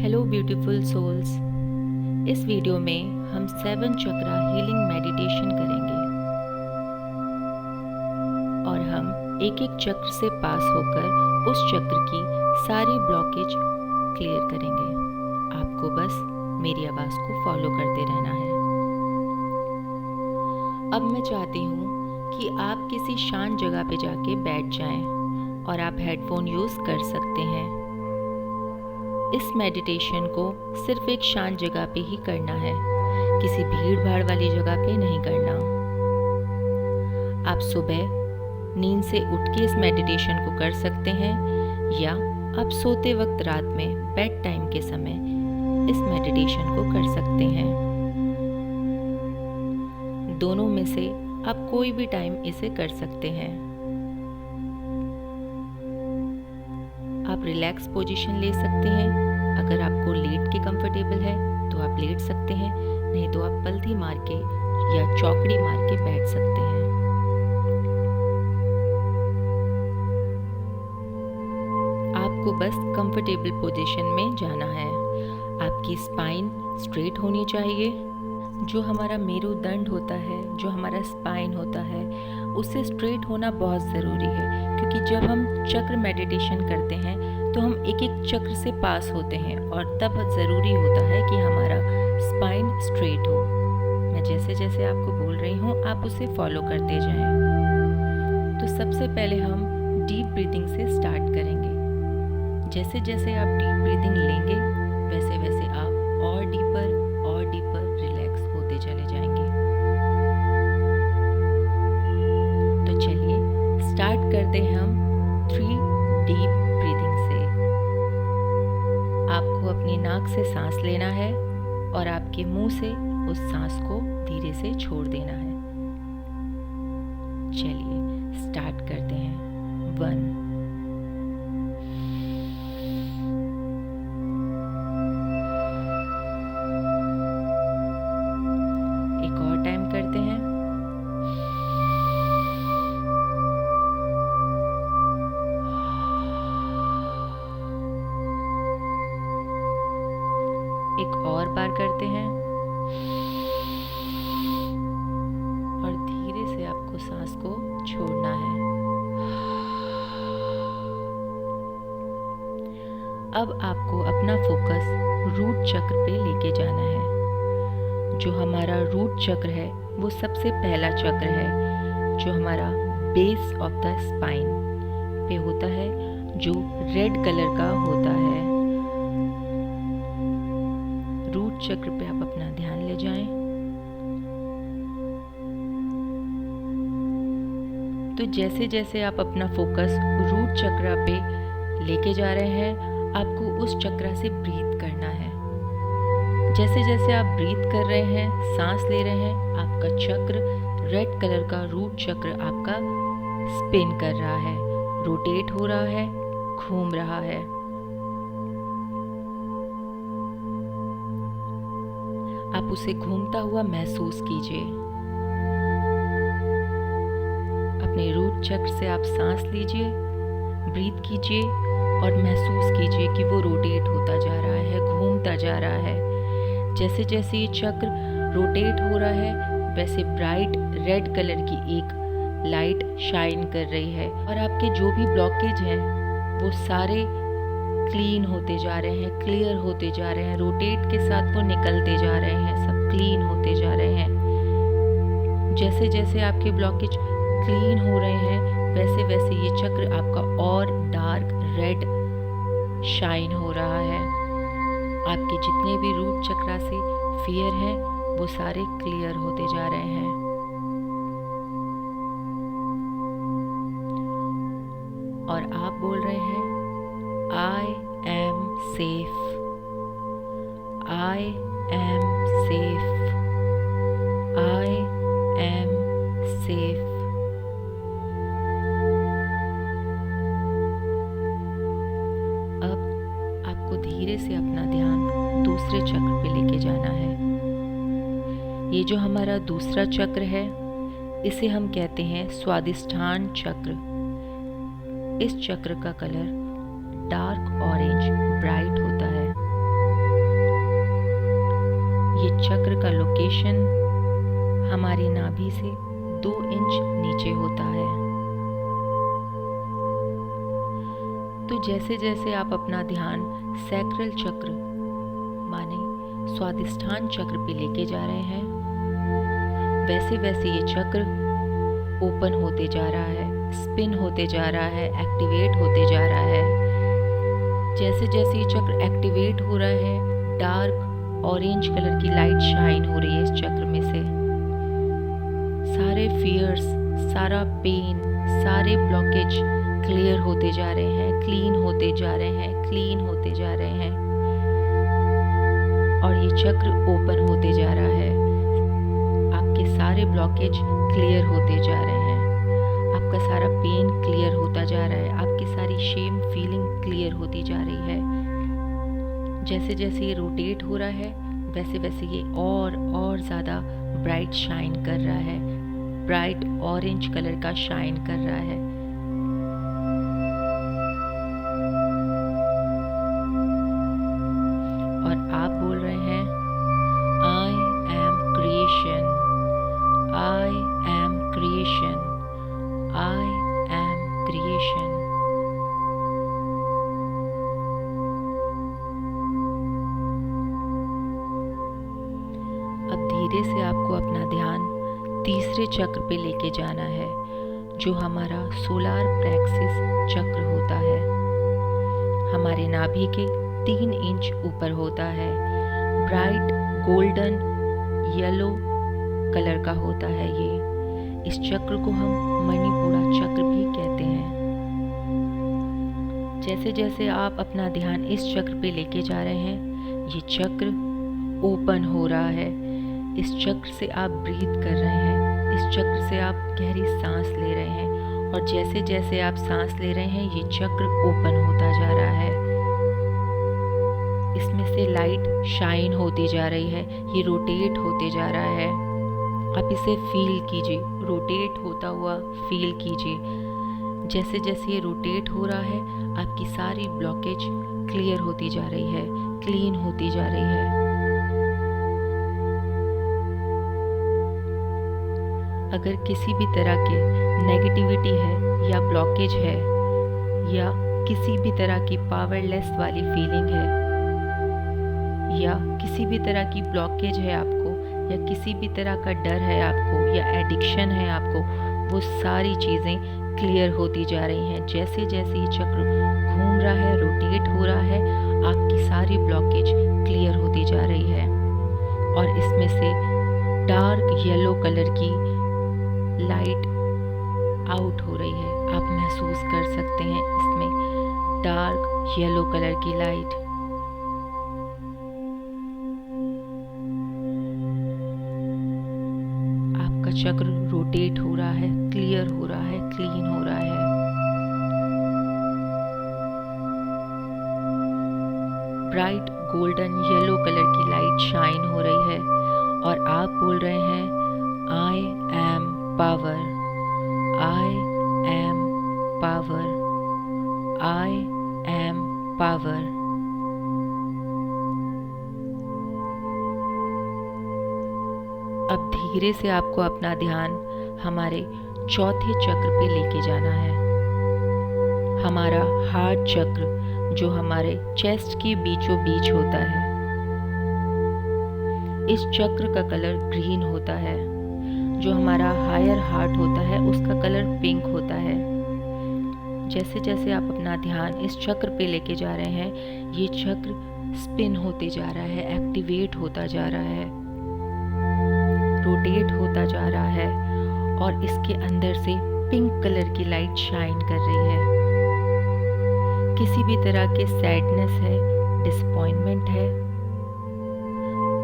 Hello beautiful souls. इस video में हम 7 चक्रा हीलिंग मेडिटेशन करेंगे और हम एक एक चक्र से पास होकर उस चक्र की सारी ब्लॉकेज क्लियर करेंगे। आपको बस मेरी आवाज़ को फॉलो करते रहना है। अब मैं चाहती हूँ कि आप किसी शांत जगह पे जाके बैठ जाएं और आप हेडफोन यूज़ कर सकते हैं। इस मेडिटेशन को सिर्फ एक शांत जगह पे ही करना है, किसी भीड़ भाड़ वाली जगह पे नहीं करना। आप सुबह नींद से उठ के इस मेडिटेशन को कर सकते हैं या आप सोते वक्त रात में बेड टाइम के समय इस मेडिटेशन को कर सकते हैं। दोनों में से आप कोई भी टाइम इसे कर सकते हैं। आप रिलैक्स पोजीशन ले सकते हैं। अगर आपको लेट के कंफर्टेबल है तो आप लेट सकते हैं, नहीं तो आप पलथी मार के या चौकड़ी मार के बैठ सकते हैं। आपको बस कंफर्टेबल पोजीशन में जाना है। आपकी स्पाइन स्ट्रेट होनी चाहिए। जो हमारा मेरुदंड होता है, जो हमारा स्पाइन होता है, उसे स्ट्रेट होना बहुत ज़रूरी है, क्योंकि जब हम चक्र मेडिटेशन करते हैं तो हम एक एक चक्र से पास होते हैं और तब ज़रूरी होता है कि हमारा स्पाइन स्ट्रेट हो। मैं जैसे जैसे आपको बोल रही हूँ आप उसे फॉलो करते जाएं। तो सबसे पहले हम डीप ब्रीदिंग से स्टार्ट करेंगे। जैसे जैसे आप डीप ब्रीदिंग लेंगे वैसे वैसे आप और डीपर रिलैक्स होते चले जाएंगे। तो चलिए स्टार्ट करते हैं हम 3 डीप ब्रीदिंग से। आपको अपनी नाक से सांस लेना है और आपके मुंह से उस सांस को धीरे से छोड़ देना है। चलिए स्टार्ट करते हैं। 1 एक और टाइम करते हैं। एक और बार करते हैं और धीरे से आपको सांस को छोड़ना है। अब आपको अपना फोकस रूट चक्र पे लेके जाना है। जो हमारा रूट चक्र है वो सबसे पहला चक्र है, जो हमारा बेस ऑफ द स्पाइन पे होता है, जो रेड कलर का होता है। रूट चक्र पे आप अपना ध्यान ले जाएं। तो जैसे जैसे आप अपना फोकस रूट चक्र पे लेके जा रहे हैं, आपको उस चक्र से ब्रीथ करना है। जैसे जैसे आप ब्रीथ कर रहे हैं, सांस ले रहे हैं, आपका चक्र रेड कलर का रूट चक्र आपका स्पिन कर रहा है, रोटेट हो रहा है, घूम रहा है। आप उसे घूमता हुआ महसूस कीजिए। अपने रूट चक्र से आप सांस लीजिए, ब्रीथ कीजिए और महसूस कीजिए कि वो रोटेट होता जा रहा है, घूमता जा रहा है। जैसे जैसे ये चक्र रोटेट हो रहा है वैसे ब्राइट रेड कलर की एक लाइट शाइन कर रही है और आपके जो भी ब्लॉकेज हैं वो सारे क्लीन होते जा रहे हैं, क्लियर होते जा रहे हैं। रोटेट के साथ वो निकलते जा रहे हैं, सब क्लीन होते जा रहे हैं। जैसे जैसे आपके ब्लॉकेज क्लीन हो रहे हैं वैसे वैसे ये चक्र आपका और डार्क रेड शाइन हो रहा है। आपके जितने भी रूट चक्रा से फियर हैं वो सारे क्लियर होते जा रहे हैं। और आप बोल रहे हैं I am safe. I am safe. I am safe. अब आपको धीरे से अपना ध्यान दूसरे चक्र पे लेके जाना है। ये जो हमारा दूसरा चक्र है इसे हम कहते हैं स्वादिष्ठान चक्र। इस चक्र का कलर डार्क ऑरेंज ब्राइट होता है। चक्र का लोकेशन हमारी नाभि से 2 इंच नीचे होता है। तो जैसे जैसे आप अपना ध्यान सैक्रल चक्र माने स्वादिष्ठान चक्र पे लेके जा रहे हैं, वैसे वैसे ये चक्र ओपन होते जा रहा है, स्पिन होते जा रहा है, एक्टिवेट होते जा रहा है। जैसे जैसे ये चक्र एक्टिवेट हो रहा है, डार्क ऑरेंज कलर की लाइट शाइन हो रही है इस चक्र में से। सारे फियर्स, सारा पेन, सारे ब्लॉकेज क्लियर होते जा रहे हैं, क्लीन होते जा रहे हैं, क्लीन होते जा रहे हैं और ये चक्र ओपन होते जा रहा है। आपके सारे ब्लॉकेज क्लियर होते जा रहे हैं, आपका सारा पेन क्लियर होता जा रहा है, आपकी सारी शेम फीलिंग क्लियर होती जा रही है। जैसे जैसे ये रोटेट हो रहा है, वैसे वैसे ये और ज़्यादा ब्राइट शाइन कर रहा है, ब्राइट ऑरेंज कलर का शाइन कर रहा है। और आप बोल रहे हैं, I am creation, I am creation, I am creation. अब धीरे से आपको अपना ध्यान तीसरे चक्र पे लेके जाना है, जो हमारा सोलार प्लेक्सिस चक्र होता है। हमारे नाभि के 3 इंच ऊपर होता है, ब्राइट गोल्डन येलो कलर का होता है ये। इस चक्र को हम मणिपुरा चक्र भी कहते हैं। जैसे जैसे आप अपना ध्यान इस चक्र पे लेके जा रहे हैं, ये चक्र ओपन हो रहा है। इस चक्र से आप ब्रीथ कर रहे हैं, इस चक्र से आप गहरी सांस ले रहे हैं और जैसे जैसे आप सांस ले रहे हैं, ये चक्र ओपन होता जा रहा है। इसमें से लाइट शाइन होती जा रही है, ये रोटेट होते जा रहा है। आप इसे फील कीजिए, रोटेट होता हुआ फील कीजिए। जैसे जैसे ये रोटेट हो रहा है, आपकी सारी ब्लॉकेज क्लियर होती जा रही है, क्लीन होती जा रही है। अगर किसी भी तरह के नेगेटिविटी है या ब्लॉकेज है या किसी भी तरह की पावरलेस वाली फीलिंग है या किसी भी तरह की ब्लॉकेज है आपको या किसी भी तरह का डर है आपको या एडिक्शन है आपको, वो सारी चीज़ें क्लियर होती जा रही हैं। जैसे जैसे ये चक्र घूम रहा है, रोटेट हो रहा है, आपकी सारी ब्लॉकेज क्लियर होती जा रही है और इसमें से डार्क येलो कलर की लाइट आउट हो रही है। आप महसूस कर सकते हैं इसमें डार्क येलो कलर की लाइट। आपका चक्र रोटेट हो रहा है, क्लियर हो रहा है, क्लीन हो रहा है। ब्राइट गोल्डन येलो कलर की लाइट शाइन हो रही है और आप बोल रहे हैं, I am power, I am power, I am power. अब धीरे से आपको अपना ध्यान हमारे चौथे चक्र पे लेके जाना है। हमारा हार्ट चक्र जो हमारे चेस्ट के बीचों बीच होता है। इस चक्र का कलर ग्रीन होता है। जो हमारा हायर हार्ट होता है उसका कलर पिंक होता है। जैसे जैसे आप अपना ध्यान इस चक्र पे लेके जा रहे हैं, ये चक्र स्पिन होते जा रहा है, एक्टिवेट होता जा रहा है, रोटेट होता जा रहा है और इसके अंदर से पिंक कलर की लाइट शाइन कर रही है। किसी भी तरह के सैडनेस है, डिसअपॉइंटमेंट है,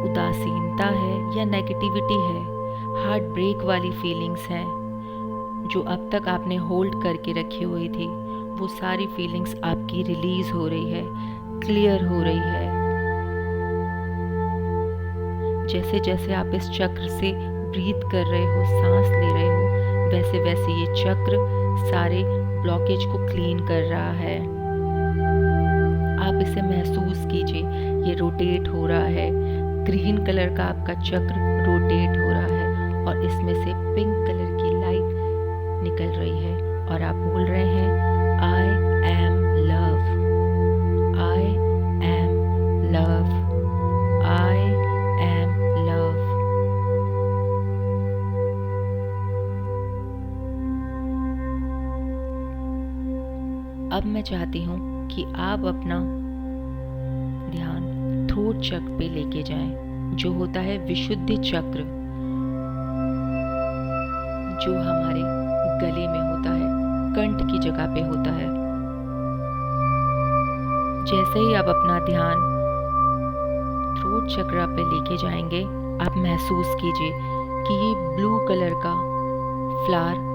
उदासीनता है या नेगेटिविटी है, हार्ट ब्रेक वाली फीलिंग्स हैं जो अब तक आपने होल्ड करके रखी हुई थी, वो सारी फीलिंग्स आपकी रिलीज हो रही है, क्लियर हो रही है। जैसे जैसे आप इस चक्र से ब्रीथ कर रहे हो, सांस ले रहे हो, वैसे वैसे ये चक्र सारे ब्लॉकेज को क्लीन कर रहा है। आप इसे महसूस कीजिए, ये रोटेट हो रहा है, ग्रीन कलर का आपका चक्र रोटेट हो रहा है और इसमें से पिंक कलर की लाइट निकल रही है और आप बोल रहे हैं I am love, I am love, I am love. अब मैं चाहती हूँ कि आप अपना ध्यान थ्रोट चक्र पे लेके जाएं, जो होता है विशुद्धि चक्र, जो हमारे गले में होता है, कंठ की जगह पे होता है। जैसे ही आप अपना ध्यान थ्रोट चक्र पे लेके जाएंगे, आप महसूस कीजिए कि ये ब्लू कलर का फ्लावर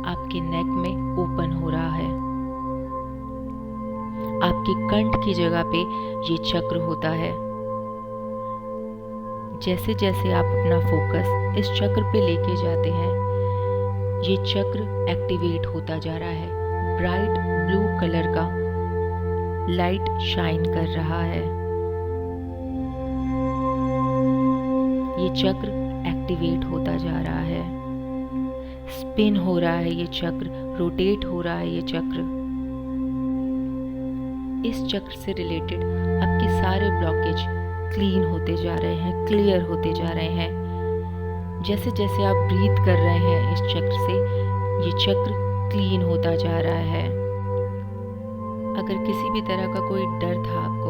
आपके नेक में ओपन हो रहा है। आपकी कंठ की जगह पे ये चक्र होता है। जैसे जैसे आप अपना फोकस इस चक्र पे लेके जाते हैं, ये चक्र एक्टिवेट होता जा रहा है। ब्राइट ब्लू कलर का लाइट शाइन कर रहा है। ये चक्र एक्टिवेट होता जा रहा है, स्पिन हो रहा है ये चक्र, रोटेट हो रहा है ये चक्र। इस चक्र से रिलेटेड आपके सारे ब्लॉकेज क्लीन होते जा रहे हैं, क्लियर होते जा रहे हैं। जैसे जैसे आप ब्रीथ कर रहे हैं इस चक्र से, ये चक्र क्लीन होता जा रहा है। अगर किसी भी तरह का कोई डर था आपको,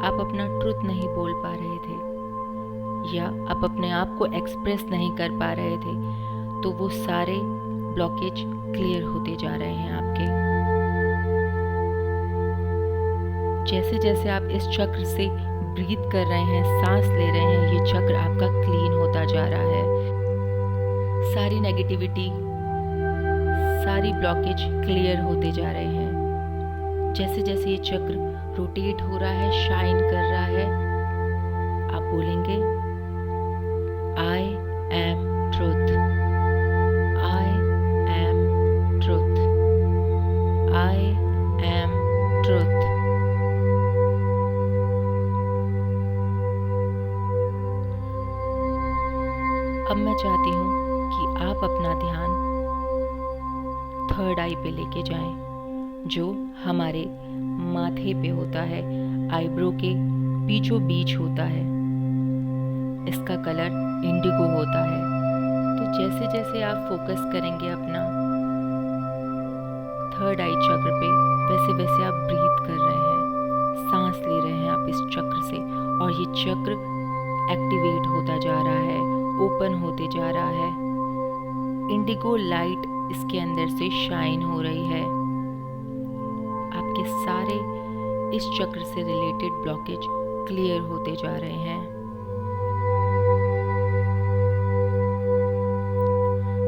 आप अपना ट्रुथ नहीं बोल पा रहे थे या आप अपने आप को एक्सप्रेस नहीं कर पा रहे थे, तो वो सारे ब्लॉकेज क्लियर होते जा रहे हैं आपके। जैसे जैसे आप इस चक्र से ब्रीथ कर रहे हैं, सांस ले रहे हैं, ये चक्र आपका क्लीन होता जा रहा है। सारी नेगेटिविटी, सारी ब्लॉकेज क्लियर होते जा रहे हैं। जैसे जैसे ये चक्र रोटेट हो रहा है, शाइन कर रहा है, आप बोलेंगे I am truth, I am truth, I am truth. अब मैं चाहती हूँ कि आप अपना ध्यान थर्ड आई पे लेके जाएं, जो हमारे माथे पे होता है, आईब्रो के बीचों बीच होता है। इसका कलर इंडिगो होता है। तो जैसे जैसे आप फोकस करेंगे अपना थर्ड आई चक्र पे, वैसे वैसे आप ब्रीथ कर रहे हैं, सांस ले रहे हैं आप इस चक्र से, और ये चक्र एक्टिवेट होता जा रहा है, ओपन होते जा रहा है। इंडिगो लाइट इसके अंदर से शाइन हो रही है। आपके सारे इस चक्र से रिलेटेड ब्लॉकेज क्लियर होते जा रहे हैं।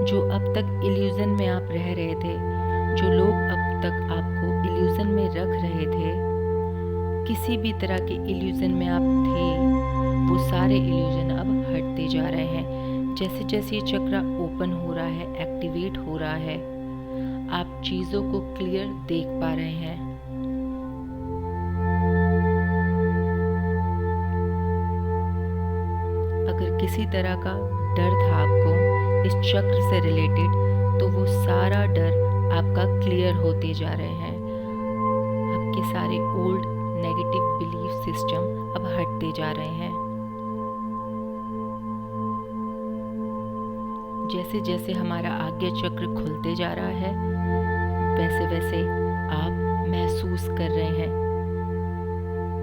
जो अब तक इल्यूजन में आप रह रहे थे, जो लोग अब तक आपको इल्यूजन में रख रहे थे, किसी भी तरह के इल्यूजन में आप थे, वो सारे इल्यूजन अब हटते जा रहे हैं। जैसे जैसे ये चक्र ओपन हो रहा है, एक्टिवेट हो रहा है, आप चीजों को क्लियर देख पा रहे हैं। अगर किसी तरह का डर था आपको इस चक्र से रिलेटेड, तो वो सारा डर आपका क्लियर होते जा रहे हैं। आपके सारे ओल्ड नेगेटिव बिलीफ सिस्टम अब हटते जा रहे हैं। जैसे जैसे हमारा आज्ञा चक्र खुलते जा रहा है, वैसे वैसे आप महसूस कर रहे हैं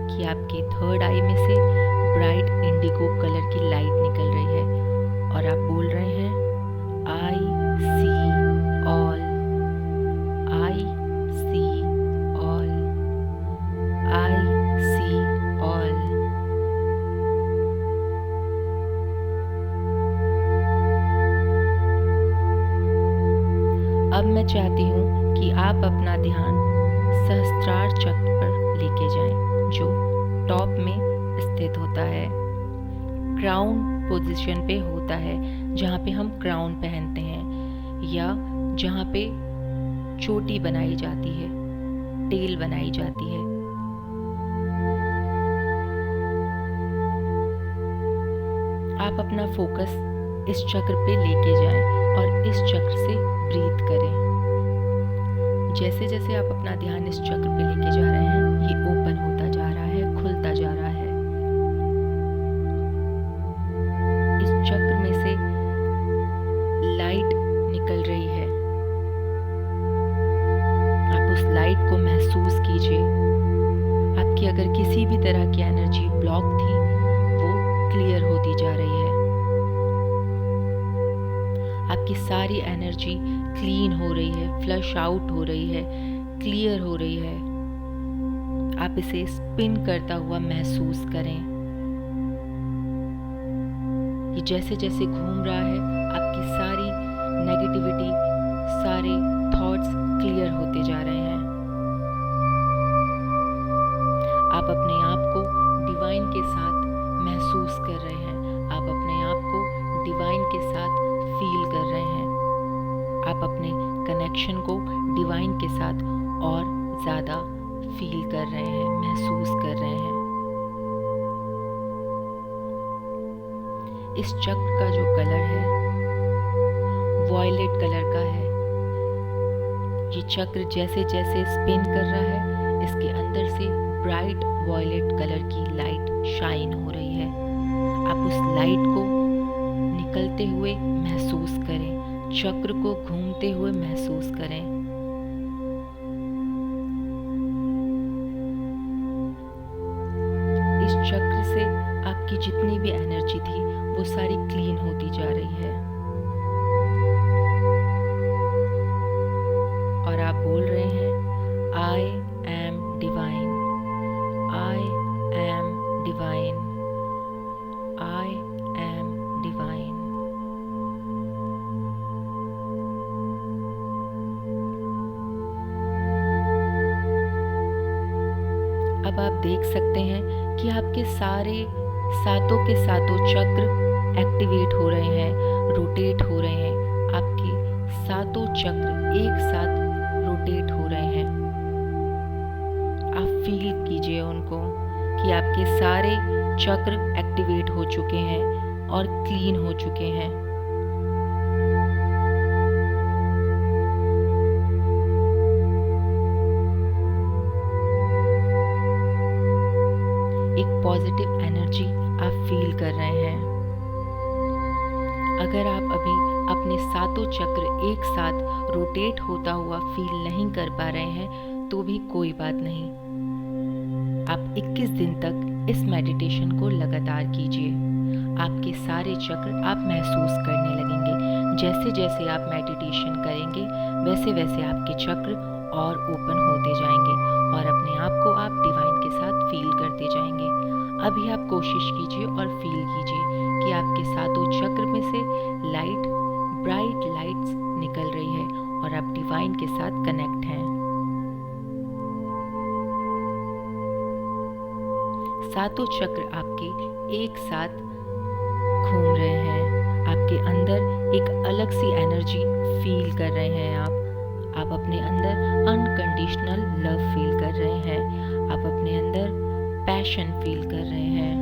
कि आपकी थर्ड आई में से ब्राइट इंडिगो कलर की लाइट निकल रही है और आप बोल रहे हैं आई सी ऑल, आई सी ऑल, आई सी ऑल। अब मैं चाहती हूँ कि आप अपना ध्यान सहस्त्रार चक्र पर लेके जाएं, जो टॉप में स्थित होता है, क्राउन पोजीशन पे होता है, जहाँ पे हम क्राउन पहनते हैं या जहाँ पे चोटी बनाई जाती है, टेल बनाई जाती है। आप अपना फोकस इस चक्र पे लेके जाएं और इस चक्र से ब्रीथ करें। जैसे जैसे आप अपना ध्यान इस चक्र पे लेके जा रहे हैं, ये ओपन होता जा रहा है, खुलता जा रहा है। इस चक्र में से लाइट निकल रही है। आप उस लाइट को महसूस कीजिए। आपकी अगर किसी भी तरह की एनर्जी ब्लॉक थी, वो क्लियर होती जा रही है। आपकी सारी एनर्जी क्लीन हो रही है, फ्लश आउट हो रही है, क्लियर हो रही है। आप इसे स्पिन करता हुआ महसूस करें। ये जैसे जैसे घूम रहा है, आपकी सारी नेगेटिविटी, सारे थॉट्स क्लियर होते जा रहे हैं। आप अपने आप को डिवाइन के साथ महसूस कर रहे हैं। आप अपने आप को डिवाइन के साथ फील कर रहे हैं। आप अपने कनेक्शन को डिवाइन के साथ और ज़्यादा फील कर रहे हैं, महसूस कर रहे हैं। इस चक्र का जो कलर है वॉयलेट कलर का है। ये चक्र जैसे जैसे स्पिन कर रहा है, इसके अंदर से ब्राइट वॉयलेट कलर की लाइट शाइन हो रही है। आप उस लाइट को निकलते हुए महसूस करें, चक्र को घूमते हुए महसूस करें। इस चक्र से आपकी जितनी भी एनर्जी थी वो सारी क्लीन होती जा रही है। और आप बोल रहे हैं, I am divine, I am divine, I am divine. अब आप देख सकते हैं कि आपके सातों के सातों चक्र एक्टिवेट हो रहे हैं, रोटेट हो रहे हैं। आपके सातों चक्र एक साथ रोटेट हो रहे हैं। आप फील कीजिए उनको कि आपके सारे चक्र एक्टिवेट हो चुके हैं और क्लीन हो चुके हैं। एक पॉजिटिव एनर्जी आप फील कर रहे हैं। अगर आप अभी अपने सातों चक्र एक साथ रोटेट होता हुआ फील नहीं कर पा रहे हैं तो भी कोई बात नहीं। आप 21 दिन तक इस मेडिटेशन को लगातार कीजिए। आपके सारे चक्र आप महसूस करने लगेंगे। जैसे जैसे आप मेडिटेशन करेंगे वैसे वैसे आपके चक्र और ओपन होते जाएंगे और अपने आप को आप डिवाइन के साथ फील करते जाएंगे। अभी आप कोशिश कीजिए और फील कीजिए कि आपके सातों चक्र में से लाइट, ब्राइट लाइट्स निकल रही है और आप डिवाइन के साथ कनेक्ट हैं। सातों चक्र आपके एक साथ घूम रहे हैं। आपके अंदर एक अलग सी एनर्जी फील कर रहे हैं। आप अपने अंदर अनकंडीशनल लव फील कर रहे हैं। आप अपने अंदर पैशन फील कर रहे हैं।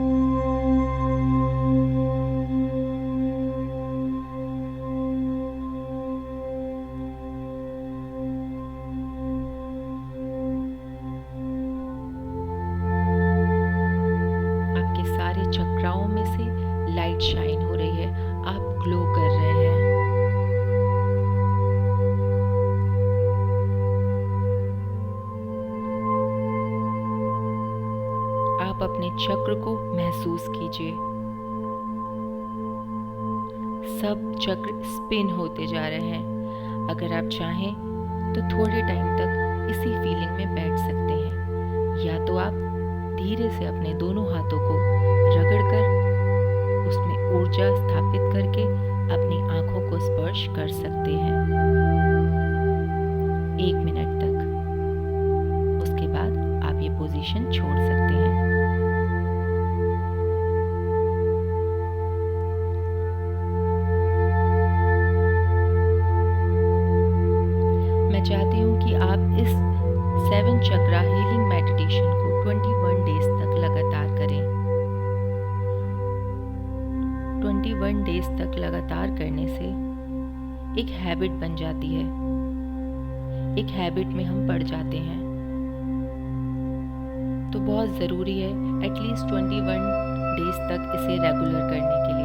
आपके सारे चक्राओं में से लाइट शाइन हो रही है। आप ग्लो कर रहे हैं। आप अपने चक्र को महसूस कीजिए। सब चक्र स्पिन होते जा रहे हैं। अगर आप चाहें तो थोड़े टाइम तक इसी फीलिंग में बैठ सकते हैं, या तो आप धीरे से अपने दोनों हाथों को रगड़कर उसमें ऊर्जा स्थापित करके अपनी आंखों को स्पर्श कर सकते हैं 1 मिनट तक। उसके बाद आप ये पोजीशन छोड़ सकते हैं। मैं चाहती हूँ कि आप इस 7 चक्रा हीलिंग मेडिटेशन को 21 डेज तक लगातार करें। 21 डेज तक लगातार करने से एक हैबिट बन जाती है, एक हैबिट में हम पड़ जाते हैं। तो बहुत ज़रूरी है एटलीस्ट 21 डेज तक इसे रेगुलर करने के लिए।